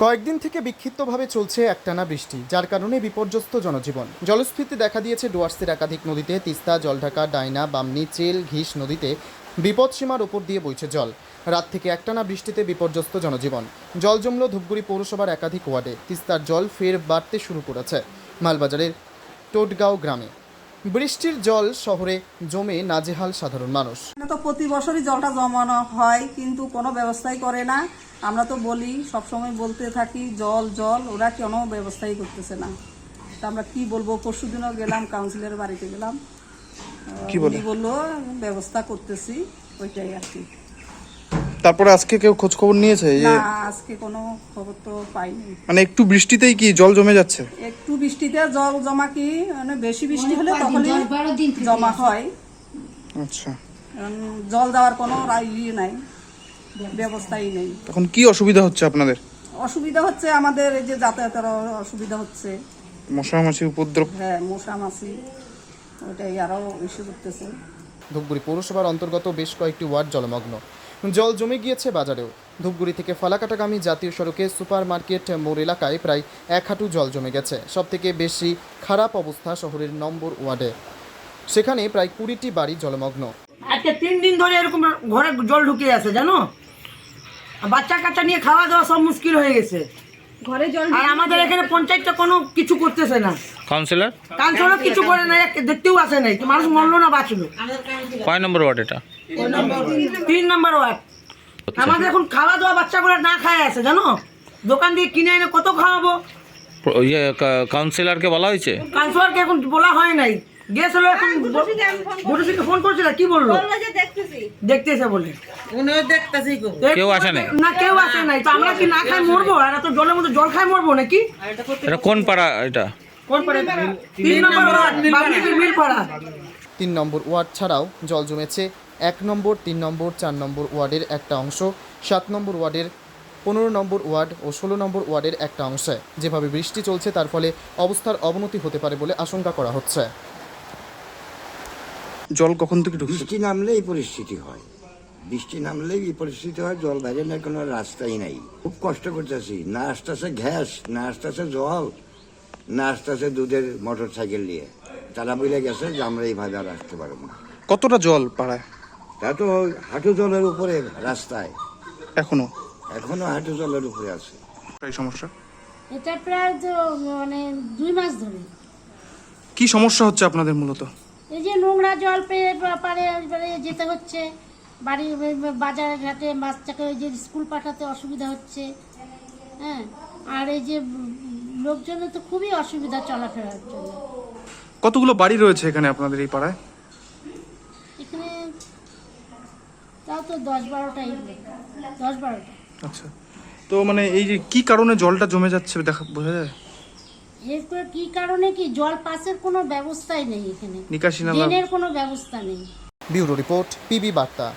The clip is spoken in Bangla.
কয়েকদিন থেকে বিক্ষিপ্তভাবে চলছে একটানা বৃষ্টি, যার কারণে বিপর্যস্ত জনজীবন। জলস্ফীতি দেখা দিয়েছে ডুয়ার্সের একাধিক নদীতে। তিস্তা, জলঢাকা, ডাইনা, বামনি, চেল, ঘিস নদীতে বিপদসীমার ওপর দিয়ে বইছে জল। রাত থেকে একটানা বৃষ্টিতে বিপর্যস্ত জনজীবন। জল জমল ধূপগুড়ি পৌরসভার একাধিক ওয়ার্ডে। তিস্তার জল ফের বাড়তে শুরু করেছে মালবাজারের টোটগাঁও গ্রামে। বৃষ্টির জল শহরে জমে নাজেহাল সাধারণ মানুষ। তো প্রতি বছরই জলটা জমানো হয়, কিন্তু কোনো ব্যবস্থাই করে না। আমরা তো বলি, সবসময় বলতে থাকি জল জল, ওরা কোনো ব্যবস্থাই করতেছে না। তা আমরা কি বলবো, পরশুদিনও গেলাম, কাউন্সিলরের বাড়িতে গেলাম, উনি বললো ব্যবস্থা করতেছি, ওইটাই আর কি। তারপরে আজকে কেউ খোঁজ খবর নিয়েছে? না, আজকে কোনো খবর তো পাইনি। মানে একটু বৃষ্টিতেই কি জল জমে যাচ্ছে? একটু বৃষ্টিতে জল জমা কি, মানে বেশি বৃষ্টি হলে তখনই জমা হয়। আচ্ছা, জল দেওয়ার কোনো ইয়ে নাই, ব্যবস্থাই নেই। তখন কি অসুবিধা হচ্ছে আপনাদের? অসুবিধা হচ্ছে আমাদের, এই যে যাতায়াতের অসুবিধা হচ্ছে, মশা মাছি উপদ্রব। হ্যাঁ, মশা মাছি, ওইটাই আরো ইস্যু করতেছে। ধূপগুড়ি পৌরসভার অন্তর্গত বেশ কয়েকটি ওয়ার্ড জলমগ্ন। জল জমে গিয়েছে বাজারেও। ধূপগুড়ি থেকে ফালাকাটাগামী জাতীয় সড়কে সুপার মার্কেট মোড় এলাকায় প্রায় 1 হাঁটু জল জমে গেছে। সবথেকে বেশি খারাপ অবস্থা শহরের নম্বর ওয়ার্ডে, সেখানে প্রায় 20টি বাড়ি জলমগ্ন। আজকে 3 দিন ধরে এরকম ঘরে জল ঢুকে আছে, জানো। বাচ্চা কাচ্চা নিয়ে খাওয়া দাওয়া সব মুশকিল হয়ে গেছে ঘরে জল। আর আমাদের এখানে পঞ্চায়েতটা কোনো কিছু করতেছে না। কাউন্সিলর কিছু করে না, দেখতেও আসে নাই। মানুষ মরলো না বাঁচলো। কয় নম্বর ওয়ার্ড এটা? 3 নম্বর ওয়ার্ড। আমাদের এখন খাওয়া দাওয়া বাচ্চাগুলো না খায় আছে, জানো। দোকান দিয়ে কিনে এনে কত খাওয়াবো? কাউন্সিলরকে বলা হয়েছে? কাউন্সিলরকে এখন বলা হয় নাই, গেছিল। এখন ঘটুসিকে ফোন করছিল, কি বললো দেখতেছে বলে। কেউ আসে নাই? না, কেউ আসে নাই। তো আমরা কি না খাই মরবো? আর এত জলের মধ্যে জল খাই মরবো নাকি? এটা কোন পাড়া? এটা কোন পাড়া? 3 নম্বর ওয়ার্ড, বাবলিপুর মিলপাড়া। 3 নম্বর ওয়ার্ড ছাড়াও জল জমেছে 1 নম্বর, 3 নম্বর, 4 নম্বর ওয়ার্ডের একটা অংশ, 7 নম্বর ওয়ার্ডের, 15 নম্বর ওয়ার্ড ও 16 নম্বর ওয়ার্ডের একটা অংশে। যেভাবে বৃষ্টি চলছে তার ফলে অবস্থার অবনতি হতে পারে বলে আশঙ্কা করা হচ্ছে। জল কখন থেকে ঢুকছে? বৃষ্টি নামলে এই পরিস্থিতি হয়, বৃষ্টি নামলেই এই পরিস্থিতি হয়। জল বাইরে না, কোনো রাস্তাই নাই। খুব কষ্ট করতেছি, না আসতেছে গ্যাস, না আসতেছে জল, না আসতেছে দুধের মোটর সাইকেল নিয়ে। তারা বলে গেছে যে আমরা এইভাবে আর আসতে পারবো না। কতটা জল পাড়ায়? তা তো হাঁটু জলের উপরে রাস্তায়, এখনো হাঁটু জলের উপরে আছে। এই সমস্যা এটা প্রায় তো মানে 2 মাস ধরে। কি সমস্যা হচ্ছে আপনাদের মূলত? এই যে নোংরা জল পেয়ে পারে যেতে হচ্ছে, বাড়ি বাজারে ঘাটে বাচ্চাকে ওই যে স্কুল পাঠাতে অসুবিধা হচ্ছে। হ্যাঁ, আর এই যে লোকজনের তো খুবই অসুবিধা চলাফেরার জন্য। কতগুলো বাড়ি রয়েছে এখানে আপনাদের এই পাড়ায়? এখানে তাও তো 10-12টাই, 10-12টা। আচ্ছা, তো মানে এই যে কি কারণে জলটা জমে যাচ্ছে বোঝা যায়? এরপরে কি কারণে, কি জল পাসের কোনো ব্যবস্থাই নেই এখানে, নিকাশি নালা, ড্রেনের কোনো ব্যবস্থা নেই। ব্যুরো রিপোর্ট, পিবি বার্তা।